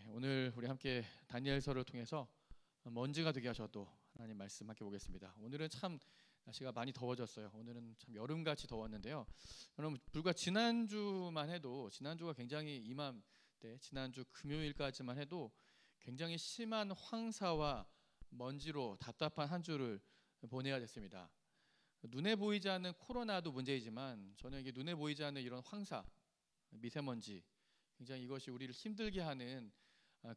오늘 우리 함께 다니엘서를 통해서 먼지가 되게 하셔도 하나님 말씀 함께 보겠습니다. 오늘은 참 날씨가 많이 더워졌어요. 오늘은 참 여름같이 더웠는데요. 여러분, 불과 지난주만 해도, 지난주가 굉장히 이맘때, 지난주 금요일까지만 해도 굉장히 심한 황사와 먼지로 답답한 한 주를 보내야 됐습니다. 눈에 보이지 않는 코로나도 문제이지만 저는 이게 눈에 보이지 않는 이런 황사, 미세먼지, 굉장히 이것이 우리를 힘들게 하는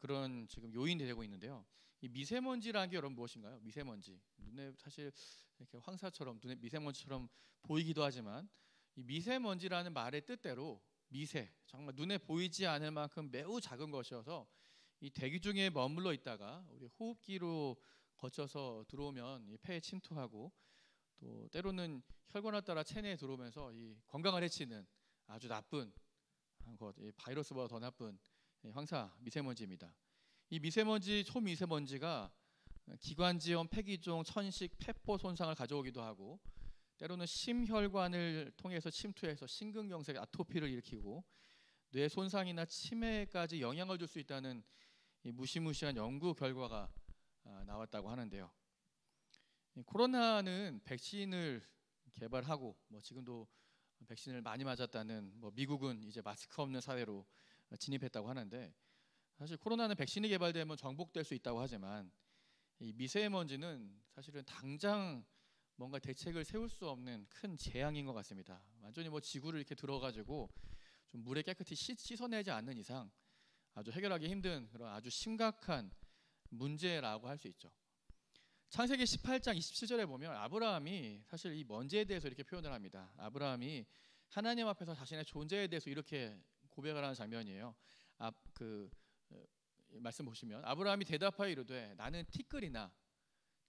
그런 지금 요인이 되고 있는데요. 이 미세먼지라는 게 여러분 무엇인가요? 미세먼지, 눈에 사실 이렇게 황사처럼 눈에 미세먼지처럼 보이기도 하지만 이 미세먼지라는 말의 뜻대로 미세, 정말 눈에 보이지 않을 만큼 매우 작은 것이어서 이 대기 중에 머물러 있다가 우리 호흡기로 거쳐서 들어오면 이 폐에 침투하고 또 때로는 혈관을 따라 체내에 들어오면서 이 건강을 해치는 아주 나쁜 것, 바이러스보다 더 나쁜 황사 미세먼지입니다. 이 미세먼지, 초미세먼지가 기관지염, 폐기종, 천식, 폐포 손상을 가져오기도 하고 때로는 심혈관을 통해서 침투해서 심근경색, 아토피를 일으키고 뇌 손상이나 치매까지 영향을 줄 수 있다는 이 무시무시한 연구 결과가 나왔다고 하는데요. 코로나는 백신을 개발하고 지금도 백신을 많이 맞았다는 미국은 이제 마스크 없는 사회로 진입했다고 하는데, 사실 코로나는 백신이 개발되면 정복될 수 있다고 하지만 이 미세먼지는 사실은 당장 뭔가 대책을 세울 수 없는 큰 재앙인 것 같습니다. 완전히 지구를 이렇게 들어가지고 좀 물에 깨끗이 씻어내지 않는 이상 아주 해결하기 힘든 그런 아주 심각한 문제라고 할 수 있죠. 창세기 18장 27절에 보면 아브라함이 사실 이 먼지에 대해서 이렇게 표현을 합니다. 아브라함이 하나님 앞에서 자신의 존재에 대해서 이렇게 고백을 하는 장면이에요. 말씀 보시면 아브라함이 대답하여 이르되 나는 티끌이나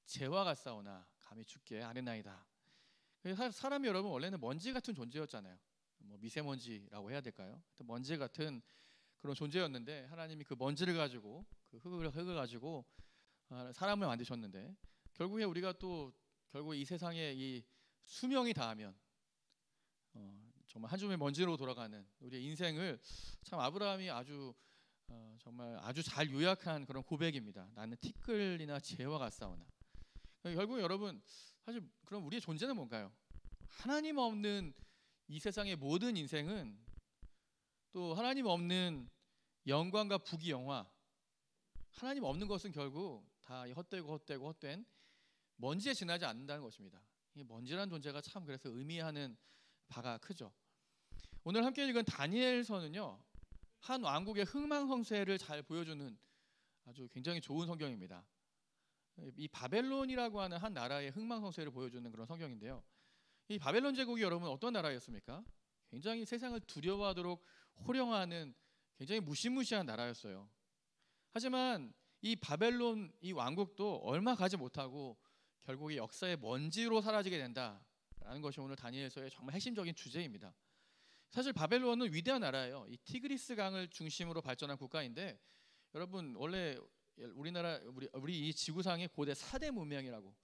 재와 같사오나 감히 주께 아뢰나이다. 사람이 여러분 원래는 먼지 같은 존재였잖아요. 미세먼지라고 해야 될까요? 먼지 같은 그런 존재였는데 하나님이 그 먼지를 가지고 그 흙을 가지고 사람을 만드셨는데 결국에 우리가 또 결국 이 세상에 이 수명이 다하면 정말 한 줌의 먼지로 돌아가는 우리의 인생을 참 아브라함이 아주 정말 아주 잘 요약한 그런 고백입니다. 나는 티끌이나 재와 같사오나. 결국 여러분 사실 그럼 우리의 존재는 뭔가요? 하나님 없는 이 세상의 모든 인생은 또 하나님 없는 영광과 부귀영화, 하나님 없는 것은 결국 다 헛된 먼지에 지나지 않는다는 것입니다. 이 먼지라는 존재가 참 그래서 의미하는 바가 크죠. 오늘 함께 읽은 다니엘서는요, 한 왕국의 흥망성쇠를 잘 보여주는 아주 굉장히 좋은 성경입니다. 이 바벨론이라고 하는 한 나라의 흥망성쇠를 보여주는 그런 성경인데요. 이 바벨론 제국이 여러분 어떤 나라였습니까? 굉장히 세상을 두려워하도록 호령하는 굉장히 무시무시한 나라였어요. 하지만 이 바벨론 이 왕국도 얼마 가지 못하고 결국에 역사의 먼지로 사라지게 된다라는 것이 오늘 다니엘서의 정말 핵심적인 주제입니다. 사실 바벨론은 위대한 나라예요. 이 티그리스 강을 중심으로 발전한 국가인데 여러분 원래 우리 이 지구상의 고대 4대 문명이라고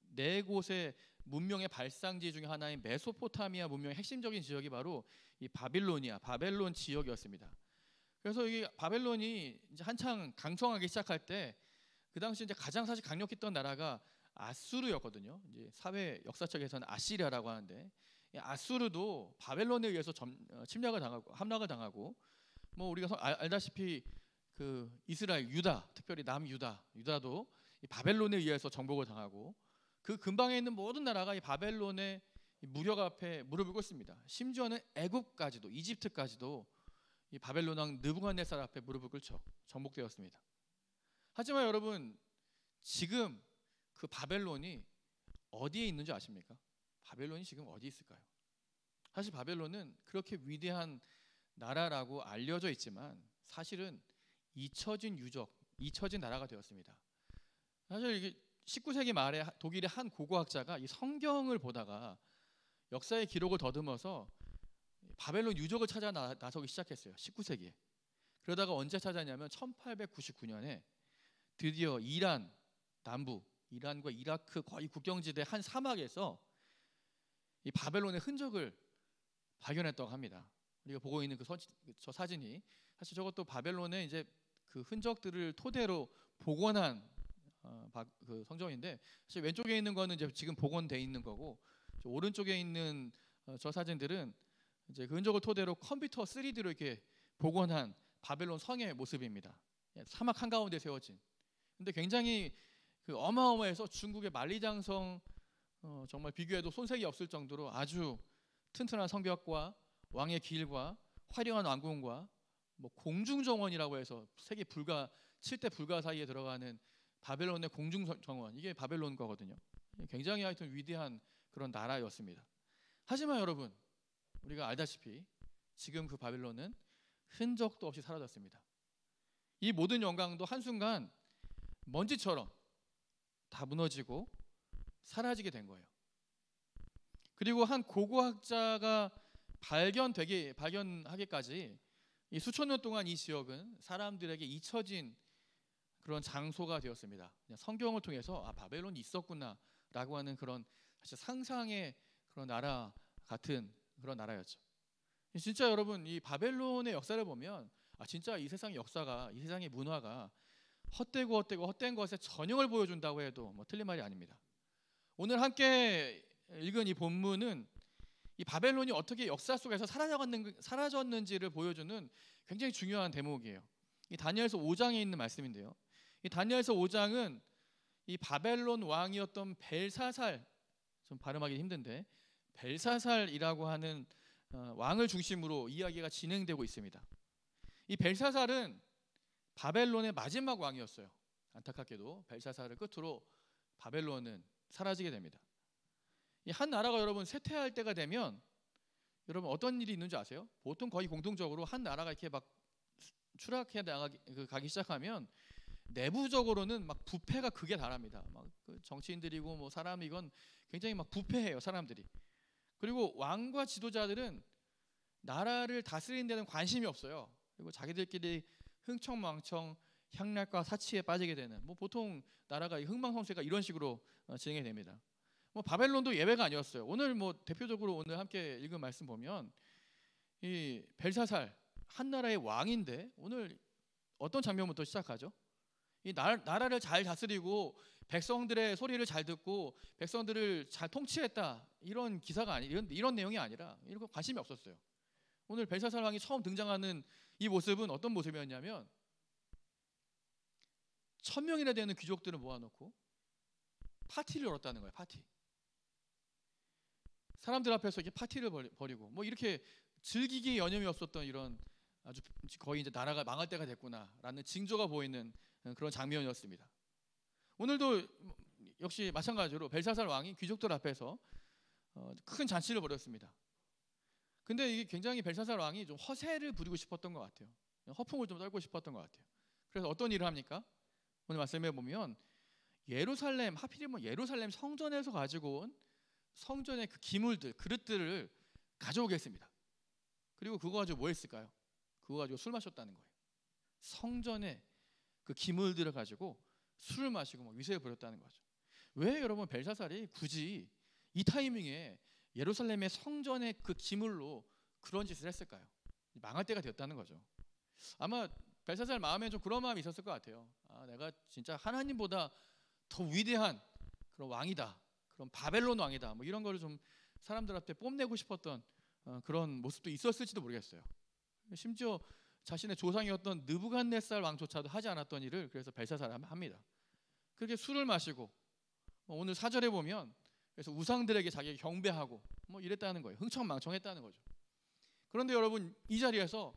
네 곳의 문명의 발상지 중에 하나인 메소포타미아 문명의 핵심적인 지역이 바로 이 바벨론 지역이었습니다. 그래서 이 바벨론이 이제 한창 강성하기 시작할 때 그 당시 이제 가장 사실 강력했던 나라가 아수르였거든요. 이제 사회 역사책에서는 아시리아라고 하는데 이 아수르도 바벨론에 의해서 침략을 당하고 함락을 당하고 우리가 알다시피 그 이스라엘 유다, 특별히 유다도 이 바벨론에 의해서 정복을 당하고 그 근방에 있는 모든 나라가 이 바벨론의 무력 앞에 무릎을 꿇습니다. 심지어는 애굽까지도 이집트까지도 이 바벨론 왕 느부갓네살 앞에 무릎을 꿇죠. 정복되었습니다. 하지만 여러분 지금 그 바벨론이 어디에 있는지 아십니까? 바벨론이 지금 어디 있을까요? 사실 바벨론은 그렇게 위대한 나라라고 알려져 있지만 사실은 잊혀진 나라가 되었습니다. 사실 이게 19세기 말에 독일의 한 고고학자가 이 성경을 보다가 역사의 기록을 더듬어서 바벨론 유적을 찾아 나서기 시작했어요. 19세기에. 그러다가 언제 찾았냐면 1899년에 드디어 이란 남부, 이란과 이라크 거의 국경지대 한 사막에서 이 바벨론의 흔적을 발견했다고 합니다. 우리가 보고 있는 저 사진이 사실 저것도 바벨론의 이제 그 흔적들을 토대로 복원한 그 성전인데, 사실 왼쪽에 있는 거는 이제 지금 복원돼 있는 거고, 오른쪽에 있는 저 사진들은 이제 그 흔적을 토대로 컴퓨터 3D로 이렇게 복원한 바벨론 성의 모습입니다. 사막 한가운데 세워진. 근데 굉장히 그 어마어마해서 중국의 만리장성 정말 비교해도 손색이 없을 정도로 아주 튼튼한 성벽과 왕의 길과 화려한 왕궁과 뭐 공중정원이라고 해서 세계 불가 7대 불가 사이에 들어가는 바벨론의 공중정원, 이게 바벨론 거거든요. 굉장히 하여튼 위대한 그런 나라였습니다. 하지만 여러분, 우리가 알다시피 지금 그 바벨론은 흔적도 없이 사라졌습니다. 이 모든 영광도 한순간 먼지처럼 다 무너지고 사라지게 된 거예요. 그리고 한 고고학자가 발견하기까지 이 수천 년 동안 이 지역은 사람들에게 잊혀진 그런 장소가 되었습니다. 그냥 성경을 통해서 바벨론이 있었구나라고 하는 그런 사실 상상의 그런 나라 같은 그런 나라였죠. 진짜 여러분, 이 바벨론의 역사를 보면 진짜 이 세상의 역사가, 이 세상의 문화가 헛된 것의 전형을 보여준다고 해도 뭐 틀린 말이 아닙니다. 오늘 함께 읽은 이 본문은 이 바벨론이 어떻게 역사 속에서 사라졌는지를 보여주는 굉장히 중요한 대목이에요. 이 다니엘서 5장에 있는 말씀인데요. 이 다니엘서 5장은 이 바벨론 왕이었던 벨사살, 좀 발음하기 힘든데 벨사살이라고 하는 왕을 중심으로 이야기가 진행되고 있습니다. 이 벨사살은 바벨론의 마지막 왕이었어요. 안타깝게도 벨사살을 끝으로 바벨론은 사라지게 됩니다. 이 한 나라가 여러분 쇠퇴할 때가 되면 여러분 어떤 일이 있는지 아세요? 보통 거의 공통적으로 한 나라가 이렇게 막 추락해 가기 시작하면 내부적으로는 막 부패가 극에 달합니다. 막 그 정치인들이고 뭐 사람이건 굉장히 막 부패해요, 사람들이. 그리고 왕과 지도자들은 나라를 다스리는 데는 관심이 없어요. 그리고 자기들끼리 흥청망청 향락과 사치에 빠지게 되는, 뭐 보통 나라가 흥망성쇠가 이런 식으로 진행이 됩니다. 뭐 바벨론도 예외가 아니었어요. 오늘 뭐 대표적으로 오늘 함께 읽은 말씀 보면 이 벨사살, 한 나라의 왕인데 오늘 어떤 장면부터 시작하죠? 이 나라를 잘 다스리고 백성들의 소리를 잘 듣고 백성들을 잘 통치했다, 이런 기사가 이런 내용이 아니라 이런 거 관심이 없었어요. 오늘 벨사살 왕이 처음 등장하는 이 모습은 어떤 모습이었냐면 1000명이나 되는 귀족들을 모아놓고 파티를 열었다는 거예요. 파티. 사람들 앞에서 이렇게 파티를 벌이고 뭐 이렇게 즐기기에 여념이 없었던 이런 아주 거의 이제 나라가 망할 때가 됐구나라는 징조가 보이는 그런 장면이었습니다. 오늘도 역시 마찬가지로 벨사살 왕이 귀족들 앞에서 큰 잔치를 벌였습니다. 근데 이게 굉장히 벨사살 왕이 좀 허세를 부리고 싶었던 것 같아요. 허풍을 좀 떨고 싶었던 것 같아요. 그래서 어떤 일을 합니까? 오늘 말씀해 보면 예루살렘, 하필이면 예루살렘 성전에서 가지고 온 성전의 그 기물들, 그릇들을 가져오겠습니다. 그리고 그거 가지고 뭐 했을까요? 그거 가지고 술 마셨다는 거예요. 성전의 그 기물들을 가지고 술을 마시고 막 위세를 부렸다는 거죠. 왜 여러분 벨사살이 굳이 이 타이밍에 예루살렘의 성전의 그 기물로 그런 짓을 했을까요? 망할 때가 되었다는 거죠. 아마 벨사살 마음에 좀 그런 마음이 있었을 것 같아요. 내가 진짜 하나님보다 더 위대한 그런 왕이다, 그런 바벨론 왕이다, 뭐 이런 거를 좀 사람들 앞에 뽐내고 싶었던 그런 모습도 있었을지도 모르겠어요. 심지어 자신의 조상이었던 느부갓네살 왕조차도 하지 않았던 일을 그래서 벨사살이 합니다. 그렇게 술을 마시고 오늘 사절에 보면 그래서 우상들에게 자기가 경배하고 뭐 이랬다는 거예요. 흥청망청했다는 거죠. 그런데 여러분, 이 자리에서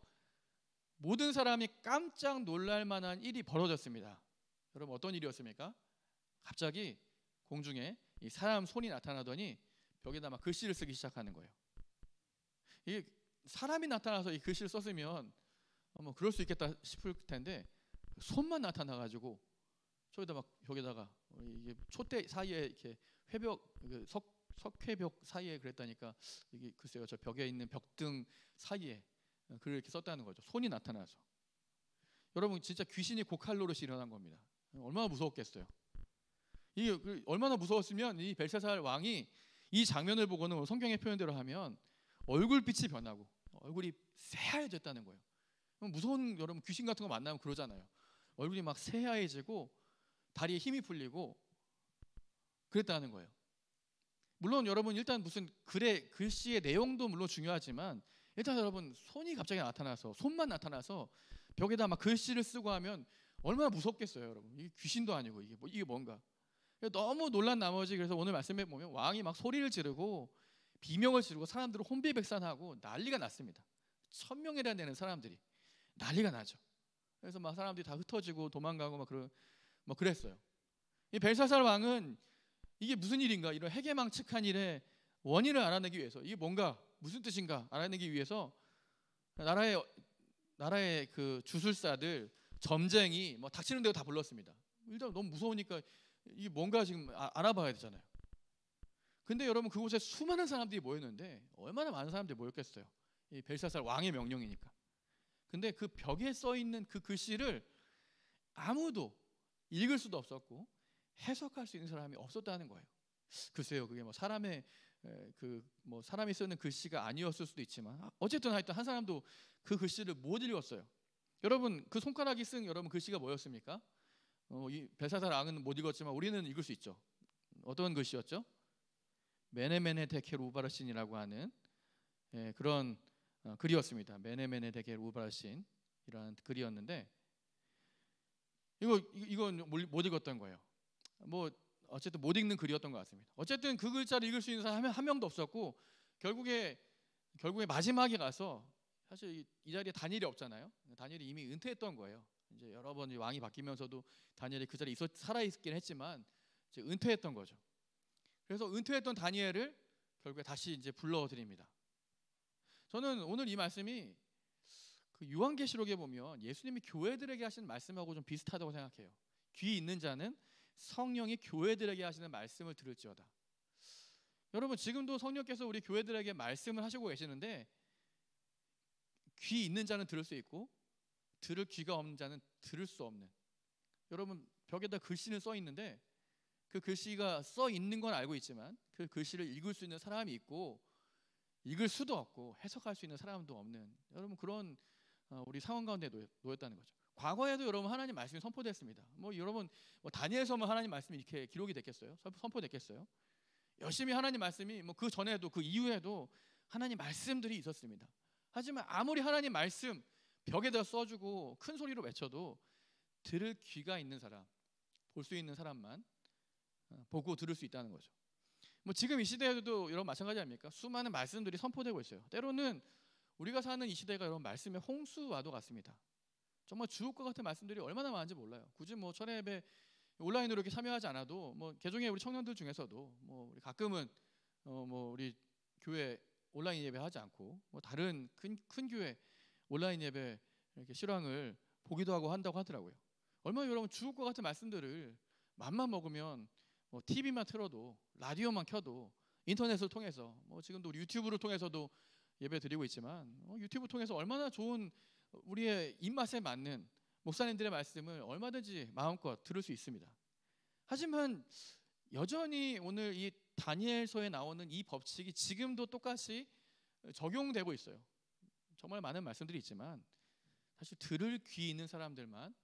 모든 사람이 깜짝 놀랄 만한 일이 벌어졌습니다. 여러분, 어떤 일이었습니까? 갑자기 공중에 이 사람 손이 나타나더니 벽에다 막 글씨를 쓰기 시작하는 거예요. 이게 사람이 나타나서 이 글씨를 썼으면 뭐 그럴 수 있겠다 싶을 텐데 손만 나타나가지고 저기다 막 벽에다가 이게 촛대 사이에 이렇게 회벽, 석회벽 사이에 그랬다니까 이게 글쎄요, 저 벽에 있는 벽등 사이에 글을 이렇게 썼다는 거죠. 손이 나타나서. 여러분, 진짜 귀신이 고칼로릇이 일어난 겁니다. 얼마나 무서웠겠어요. 이게 얼마나 무서웠으면 이 벨사살 왕이 이 장면을 보고는 성경의 표현대로 하면 얼굴빛이 변하고 얼굴이 새하얘졌다는 거예요. 무서운, 여러분 귀신 같은 거 만나면 그러잖아요. 얼굴이 막 새하얘지고 다리에 힘이 풀리고 그랬다는 거예요. 물론 여러분 일단 무슨 글씨의 내용도 물론 중요하지만 일단 여러분 손이 갑자기 나타나서 손만 나타나서 벽에다 막 글씨를 쓰고 하면 얼마나 무섭겠어요, 여러분. 이게 귀신도 아니고 이게 뭔가. 너무 놀란 나머지 그래서 오늘 말씀해 보면 왕이 막 소리를 지르고 비명을 지르고 사람들을 혼비백산하고 난리가 났습니다. 1000명이나 되는 사람들이 난리가 나죠. 그래서 막 사람들이 다 흩어지고 도망가고 막 그랬어요. 이 벨사살 왕은 이게 무슨 일인가 이런 해괴망측한 일의 원인을 알아내기 위해서 이게 뭔가 무슨 뜻인가 알아내기 위해서 나라의 그 주술사들 점쟁이 뭐 닥치는 대로 다 불렀습니다. 일단 너무 무서우니까 이게 뭔가 지금 알아봐야 되잖아요. 근데 여러분 그곳에 수많은 사람들이 모였는데 얼마나 많은 사람들이 모였겠어요. 이 벨사살 왕의 명령이니까. 근데 그 벽에 써 있는 그 글씨를 아무도 읽을 수도 없었고 해석할 수 있는 사람이 없었다는 거예요. 글쎄요, 그게 뭐 사람이 쓰는 글씨가 아니었을 수도 있지만 어쨌든 하여튼 한 사람도 그 글씨를 못 읽었어요. 여러분 그 손가락이 쓴 여러분 글씨가 뭐였습니까? 이 벨사살 왕은 못 읽었지만 우리는 읽을 수 있죠. 어떤 글씨였죠? 메네메네 데켈 우바르신이라고 하는 그런 글이었습니다. 메네메네 데켈 우바르신이라는 글이었는데 이건 못 읽었던 거예요. 뭐 어쨌든 못 읽는 글이었던 것 같습니다. 어쨌든 그 글자를 읽을 수 있는 사람 한 명도 없었고 결국에 마지막에 가서 사실 이 자리에 다니엘이 없잖아요. 다니엘이 이미 은퇴했던 거예요. 이제 여러 번 왕이 바뀌면서도 다니엘이 그 자리에 살아 있긴 했지만 이제 은퇴했던 거죠. 그래서 은퇴했던 다니엘을 결국에 다시 이제 불러드립니다. 저는 오늘 이 말씀이 그 요한계시록에 보면 예수님이 교회들에게 하시는 말씀하고 좀 비슷하다고 생각해요. 귀 있는 자는 성령이 교회들에게 하시는 말씀을 들을지어다. 여러분 지금도 성령께서 우리 교회들에게 말씀을 하시고 계시는데 귀 있는 자는 들을 수 있고 들을 귀가 없는 자는 들을 수 없는. 여러분 벽에다 글씨는 써 있는데 그 글씨가 써 있는 건 알고 있지만 그 글씨를 읽을 수 있는 사람이 있고 읽을 수도 없고 해석할 수 있는 사람도 없는 여러분 그런 우리 상황 가운데 놓였다는 거죠. 과거에도 여러분 하나님 말씀이 선포됐습니다. 여러분 다니엘서만 하나님 말씀이 이렇게 기록이 됐겠어요? 선포됐겠어요? 열심히 하나님 말씀이 그 전에도 그 이후에도 하나님 말씀들이 있었습니다. 하지만 아무리 하나님 말씀 벽에다 써주고 큰 소리로 외쳐도 들을 귀가 있는 사람, 볼 수 있는 사람만 보고 들을 수 있다는 거죠. 지금 이 시대에도 여러분 마찬가지 아닙니까? 수많은 말씀들이 선포되고 있어요. 때로는 우리가 사는 이 시대가 여러분 말씀의 홍수와도 같습니다. 정말 주옥 것 같은 말씀들이 얼마나 많은지 몰라요. 굳이 철회 예배 온라인으로 이렇게 참여하지 않아도 개종의 우리 청년들 중에서도 우리 가끔은 우리 교회 온라인 예배 하지 않고 다른 큰 교회 온라인 예배 이렇게 실황을 보기도 하고 한다고 하더라고요. 얼마나 여러분 주옥 것 같은 말씀들을 맘만 먹으면 TV만 틀어도 라디오만 켜도 인터넷을 통해서 지금도 우리 유튜브를 통해서도 예배 드리고 있지만 유튜브 통해서 얼마나 좋은 우리의 입맛에 맞는 목사님들의 말씀을 얼마든지 마음껏 들을 수 있습니다. 하지만 여전히 오늘 이 다니엘서에 나오는 이 법칙이 지금도 똑같이 적용되고 있어요. 정말 많은 말씀들이 있지만 사실 들을 귀 있는 사람들만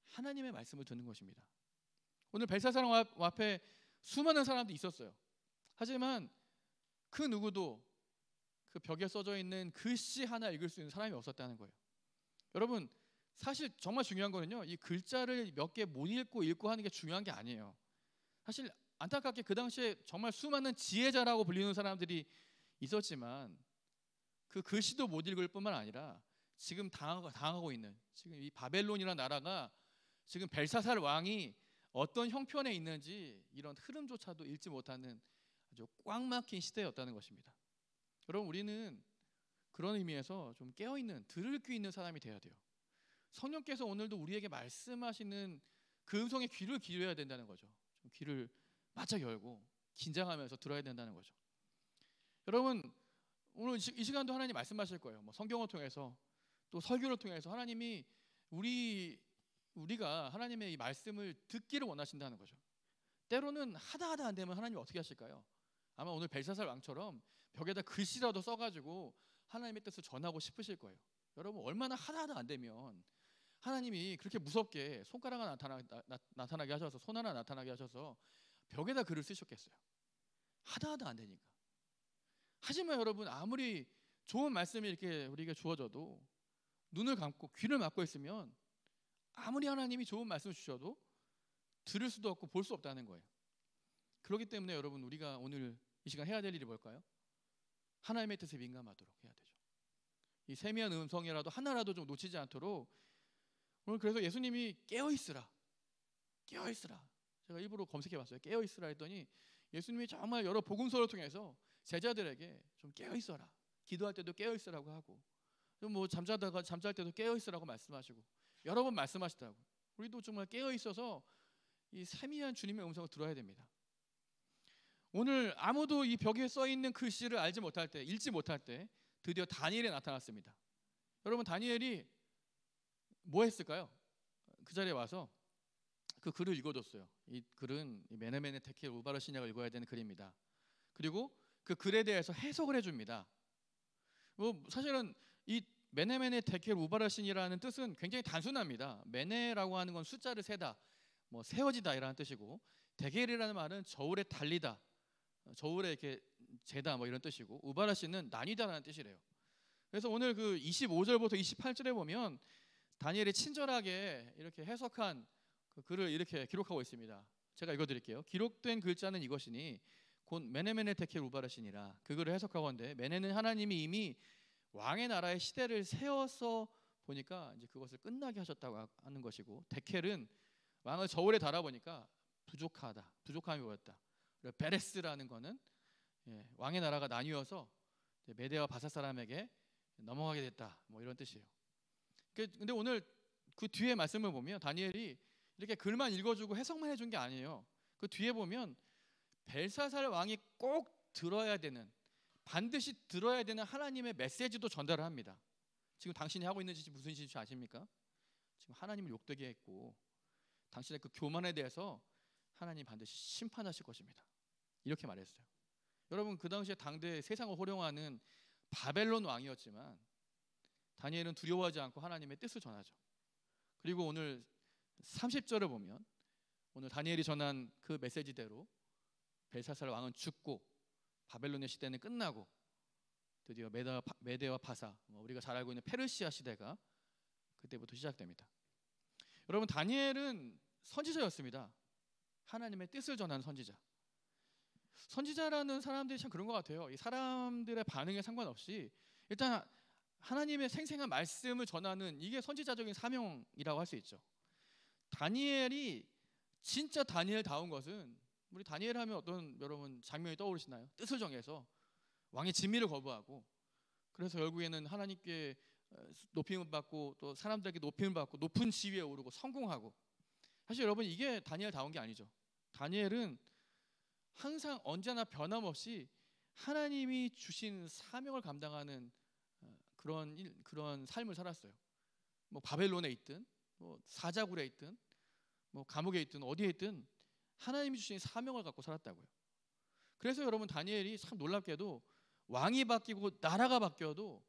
하나님의 말씀을 듣는 것입니다. 오늘 벨사살 왕 앞에 수많은 사람들이 있었어요. 하지만 그 누구도 그 벽에 써져 있는 글씨 하나 읽을 수 있는 사람이 없었다는 거예요. 여러분 사실 정말 중요한 거는요, 이 글자를 몇 개 못 읽고 하는 게 중요한 게 아니에요. 사실 안타깝게 그 당시에 정말 수많은 지혜자라고 불리는 사람들이 있었지만 그 글씨도 못 읽을 뿐만 아니라 지금 당하고 있는 지금 이 바벨론이라는 나라가 지금 벨사살 왕이 어떤 형편에 있는지 이런 흐름조차도 읽지 못하는 아주 꽉 막힌 시대였다는 것입니다. 여러분 우리는 그런 의미에서 좀 깨어있는 들을 귀 있는 사람이 되어야 돼요. 성령께서 오늘도 우리에게 말씀하시는 그 음성에 귀를 기울여야 된다는 거죠. 좀 귀를 바짝 열고 긴장하면서 들어야 된다는 거죠. 여러분 오늘 이 시간도 하나님 말씀하실 거예요. 성경을 통해서 또 설교를 통해서 하나님이 우리가 하나님의 이 말씀을 듣기를 원하신다는 거죠. 때로는 하다 안 되면 하나님이 어떻게 하실까요? 아마 오늘 벨사살 왕처럼 벽에다 글씨라도 써가지고 하나님의 뜻을 전하고 싶으실 거예요. 여러분 얼마나 하다 안 되면 하나님이 그렇게 무섭게 손가락 하나 나타나게 하셔서, 손 하나 나타나게 하셔서 벽에다 글을 쓰셨겠어요? 하다 안 되니까. 하지만 여러분, 아무리 좋은 말씀이 이렇게 우리에게 주어져도 눈을 감고 귀를 막고 있으면 아무리 하나님이 좋은 말씀을 주셔도 들을 수도 없고 볼 수 없다는 거예요. 그렇기 때문에 여러분, 우리가 오늘 이 시간 해야 될 일이 뭘까요? 하나님의 뜻에 민감하도록 해야 되죠. 이 세미한 음성이라도 하나라도 좀 놓치지 않도록. 오늘 그래서 예수님이 깨어있으라, 깨어있으라. 제가 일부러 검색해봤어요. 깨어있으라 했더니 예수님이 정말 여러 복음서를 통해서 제자들에게 좀 깨어있어라, 기도할 때도 깨어있으라고 하고, 뭐 잠잘 때도 깨어있으라고 말씀하시고 여러 번 말씀하시더라고요. 우리도 정말 깨어있어서 이 세미한 주님의 음성을 들어야 됩니다. 오늘 아무도 이 벽에 써있는 글씨를 알지 못할 때, 읽지 못할 때 드디어 다니엘이 나타났습니다. 여러분, 다니엘이 뭐 했을까요? 그 자리에 와서 그 글을 읽어줬어요. 이 글은 메네메네 테켈 우바르 신약을 읽어야 되는 글입니다. 그리고 그 글에 대해서 해석을 해줍니다. 뭐 사실은 이 메네메네 테켈 우바르 신이라는 뜻은 굉장히 단순합니다. 메네라고 하는 건 숫자를 세다, 뭐 세워지다 이라는 뜻이고, 데겔이라는 말은 저울에 달리다, 저울에 이렇게 재다 뭐 이런 뜻이고, 우바라시는 나뉘다라는 뜻이래요. 그래서 오늘 그 25절부터 28절에 보면 다니엘이 친절하게 이렇게 해석한 그 글을 이렇게 기록하고 있습니다. 제가 읽어드릴게요. 기록된 글자는 이것이니 곧 메네메네 테켈 우바라시니라. 그 글을 해석하건대 메네는 하나님이 이미 왕의 나라의 시대를 세워서 보니까 이제 그것을 끝나게 하셨다고 하는 것이고, 데켈은 왕을 저울에 달아보니까 부족하다, 부족함이 보였다. 베레스라는 거는 왕의 나라가 나뉘어서 메대와 바사 사람에게 넘어가게 됐다, 뭐 이런 뜻이에요. 근데 오늘 그 뒤에 말씀을 보면 다니엘이 이렇게 글만 읽어주고 해석만 해준 게 아니에요. 그 뒤에 보면 벨사살 왕이 꼭 들어야 되는, 반드시 들어야 되는 하나님의 메시지도 전달을 합니다. 지금 당신이 하고 있는 짓이 무슨 짓인지 아십니까? 지금 하나님을 욕되게 했고 당신의 그 교만에 대해서 하나님 반드시 심판하실 것입니다. 이렇게 말했어요. 여러분, 그 당시에 당대 세상을 호령하는 바벨론 왕이었지만 다니엘은 두려워하지 않고 하나님의 뜻을 전하죠. 그리고 오늘 30절을 보면 오늘 다니엘이 전한 그 메시지대로 벨사살 왕은 죽고 바벨론의 시대는 끝나고 드디어 메대와 바사, 우리가 잘 알고 있는 페르시아 시대가 그때부터 시작됩니다. 여러분, 다니엘은 선지자였습니다. 하나님의 뜻을 전하는 선지자. 선지자라는 사람들이 참 그런 것 같아요. 이 사람들의 반응에 상관없이 일단 하나님의 생생한 말씀을 전하는, 이게 선지자적인 사명이라고 할 수 있죠. 다니엘이 진짜 다니엘다운 것은, 우리 다니엘 하면 어떤 여러분 장면이 떠오르시나요? 뜻을 정해서 왕의 진미를 거부하고, 그래서 결국에는 하나님께 높임을 받고 또 사람들에게 높임을 받고 높은 지위에 오르고 성공하고. 사실 여러분, 이게 다니엘다운 게 아니죠. 다니엘은 항상 언제나 변함없이 하나님이 주신 사명을 감당하는 그런 삶을 살았어요. 뭐 바벨론에 있든 뭐 사자굴에 있든 뭐 감옥에 있든 어디에 있든 하나님이 주신 사명을 갖고 살았다고요. 그래서 여러분, 다니엘이 참 놀랍게도 왕이 바뀌고 나라가 바뀌어도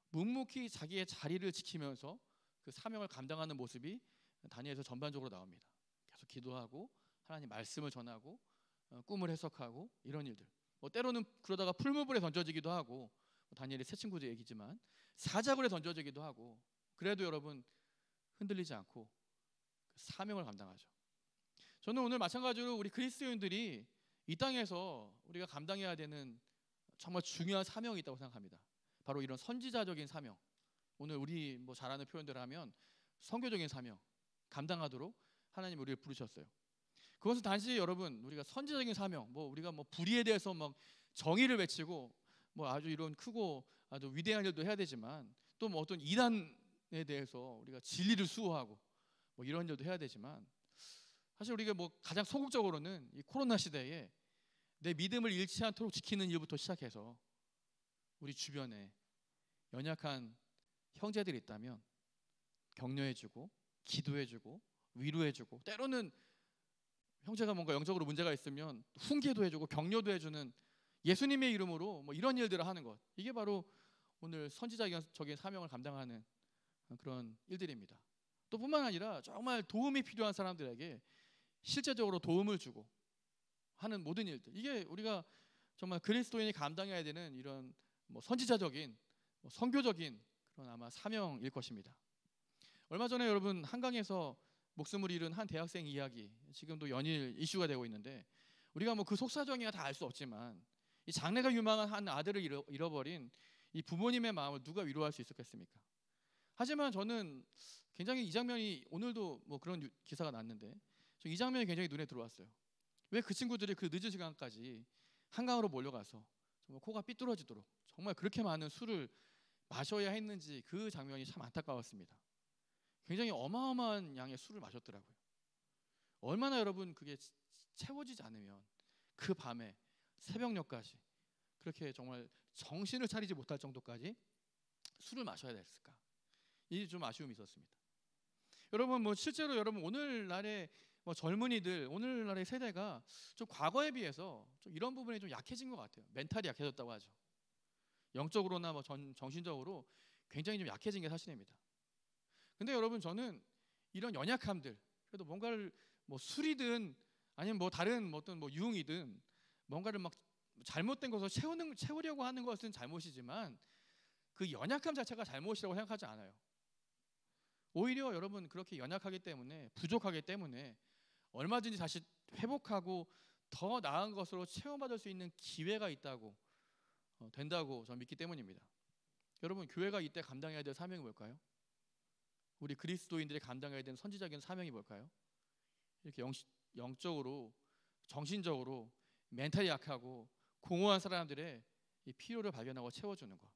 묵묵히 자기의 자리를 지키면서 그 사명을 감당하는 모습이 다니엘에서 전반적으로 나옵니다. 계속 기도하고 하나님 말씀을 전하고 꿈을 해석하고 이런 일들. 때로는 그러다가 풀무불에 던져지기도 하고, 다니엘의 새 친구들 얘기지만 사자굴에 던져지기도 하고, 그래도 여러분 흔들리지 않고 그 사명을 감당하죠. 저는 오늘 마찬가지로 우리 그리스도인들이 이 땅에서 우리가 감당해야 되는 정말 중요한 사명이 있다고 생각합니다. 바로 이런 선지자적인 사명. 오늘 우리 뭐 잘하는 표현대로 하면 선교적인 사명 감당하도록 하나님 우리를 부르셨어요. 그것은 단지 여러분, 우리가 선지자적인 사명, 우리가 불의에 대해서 막 정의를 외치고 아주 이런 크고 아주 위대한 일도 해야 되지만, 또 어떤 이단에 대해서 우리가 진리를 수호하고 이런 일도 해야 되지만, 사실 우리가 가장 소극적으로는 이 코로나 시대에 내 믿음을 잃지 않도록 지키는 일부터 시작해서 우리 주변에 연약한 형제들이 있다면 격려해주고 기도해주고 위로해주고, 때로는 형제가 뭔가 영적으로 문제가 있으면 훈계도 해주고 격려도 해주는 예수님의 이름으로 이런 일들을 하는 것, 이게 바로 오늘 선지자적인 사명을 감당하는 그런 일들입니다. 또 뿐만 아니라 정말 도움이 필요한 사람들에게 실제적으로 도움을 주고 하는 모든 일들, 이게 우리가 정말 그리스도인이 감당해야 되는 이런 뭐 선지자적인 선교적인 그런 아마 사명일 것입니다. 얼마 전에 여러분 한강에서 목숨을 잃은 한 대학생 이야기, 지금도 연일 이슈가 되고 있는데, 우리가 뭐 그 속사정이야 다 알 수 없지만 이 장래가 유망한 한 아들을 잃어버린 이 부모님의 마음을 누가 위로할 수 있었겠습니까? 하지만 저는 굉장히 이 장면이, 오늘도 뭐 그런 기사가 났는데 이 장면이 굉장히 눈에 들어왔어요. 왜 그 친구들이 그 늦은 시간까지 한강으로 몰려가서 정말 코가 삐뚤어지도록 정말 그렇게 많은 술을 마셔야 했는지, 그 장면이 참 안타까웠습니다. 굉장히 어마어마한 양의 술을 마셨더라고요. 얼마나 여러분 그게 채워지지 않으면 그 밤에 새벽녘까지 그렇게 정말 정신을 차리지 못할 정도까지 술을 마셔야 됐을까? 이 좀 아쉬움이 있었습니다. 여러분 뭐 실제로 여러분 오늘날의 뭐 젊은이들, 오늘날의 세대가 좀 과거에 비해서 좀 이런 부분이 좀 약해진 것 같아요. 멘탈이 약해졌다고 하죠. 영적으로나 뭐 정신적으로 굉장히 좀 약해진 게 사실입니다. 근데 여러분 저는 이런 연약함들, 그래도 뭔가를 뭐 술이든 아니면 뭐 다른 뭐 어떤 뭐 유흥이든 뭔가를 막 잘못된 것을 채우려고 하는 것은 잘못이지만 그 연약함 자체가 잘못이라고 생각하지 않아요. 오히려 여러분 그렇게 연약하기 때문에, 부족하기 때문에 얼마든지 다시 회복하고 더 나은 것으로 체험받을 수 있는 기회가 있다고 된다고 저는 믿기 때문입니다. 여러분 교회가 이때 감당해야 될 사명이 뭘까요? 우리 그리스도인들이 감당해야 되는 선지자적인 사명이 뭘까요? 이렇게 영적으로, 정신적으로, 멘탈이 약하고 공허한 사람들의 이 필요를 발견하고 채워주는 것.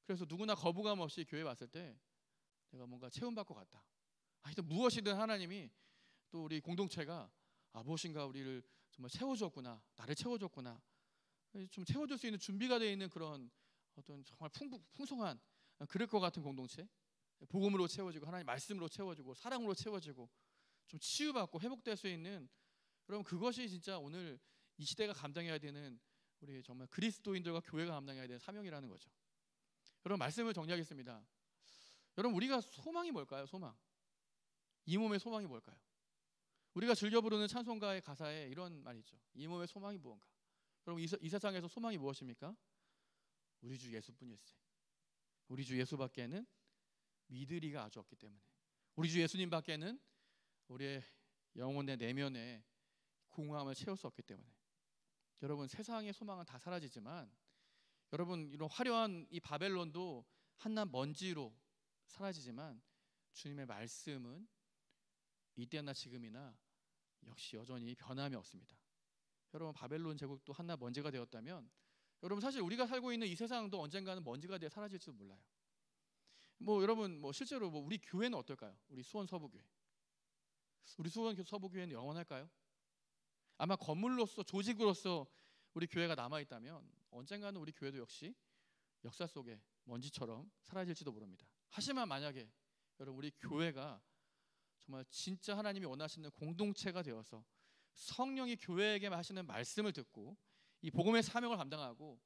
그래서 누구나 거부감 없이 교회 왔을 때 내가 뭔가 채움받고 갔다. 하여튼 무엇이든 하나님이 또 우리 공동체가 무엇인가 우리를 정말 채워줬구나, 나를 채워줬구나, 좀 채워줄 수 있는 준비가 되어 있는 그런 어떤 정말 풍성한 그럴 것 같은 공동체, 복음으로 채워지고 하나님 말씀으로 채워지고 사랑으로 채워지고 좀 치유받고 회복될 수 있는, 여러분 그것이 진짜 오늘 이 시대가 감당해야 되는 우리 정말 그리스도인들과 교회가 감당해야 되는 사명이라는 거죠. 여러분 말씀을 정리하겠습니다. 여러분 우리가 소망이 뭘까요? 소망. 이 몸의 소망이 뭘까요? 우리가 즐겨 부르는 찬송가의 가사에 이런 말이 있죠. 이 몸의 소망이 무언가. 여러분 이 세상에서 소망이 무엇입니까? 우리 주 예수뿐일세. 우리 주 예수밖에는 믿으리가 아주 없기 때문에, 우리 주 예수님밖에는 우리의 영혼의 내면에 공허함을 채울 수 없기 때문에. 여러분 세상의 소망은 다 사라지지만, 여러분 이런 화려한 이 바벨론도 한낱 먼지로 사라지지만 주님의 말씀은 이때나 지금이나 역시 여전히 변함이 없습니다. 여러분 바벨론 제국도 한낱 먼지가 되었다면, 여러분 사실 우리가 살고 있는 이 세상도 언젠가는 먼지가 되어 사라질지도 몰라요. 뭐 여러분 뭐 실제로 뭐 우리 교회는 어떨까요? 우리 수원 서부교회. 우리 수원 서부교회는 영원할까요? 아마 건물로서, 조직으로서 우리 교회가 남아있다면 언젠가는 우리 교회도 역시 역사 속에 먼지처럼 사라질지도 모릅니다. 하지만 만약에 여러분 우리 교회가 정말 진짜 하나님이 원하시는 공동체가 되어서 성령이 교회에게 하시는 말씀을 듣고 이 복음의 사명을 감당하고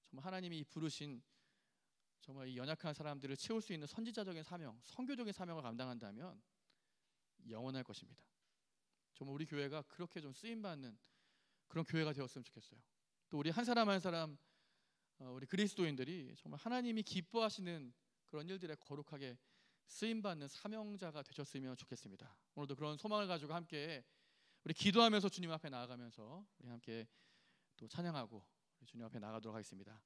정말 하나님이 부르신 정말 이 연약한 사람들을 채울 수 있는 선지자적인 사명, 선교적인 사명을 감당한다면 영원할 것입니다. 정말 우리 교회가 그렇게 좀 쓰임받는 그런 교회가 되었으면 좋겠어요. 또 우리 한 사람 한 사람 우리 그리스도인들이 정말 하나님이 기뻐하시는 그런 일들에 거룩하게 쓰임받는 사명자가 되셨으면 좋겠습니다. 오늘도 그런 소망을 가지고 함께 우리 기도하면서 주님 앞에 나아가면서 우리 함께 또 찬양하고 우리 주님 앞에 나가도록 하겠습니다.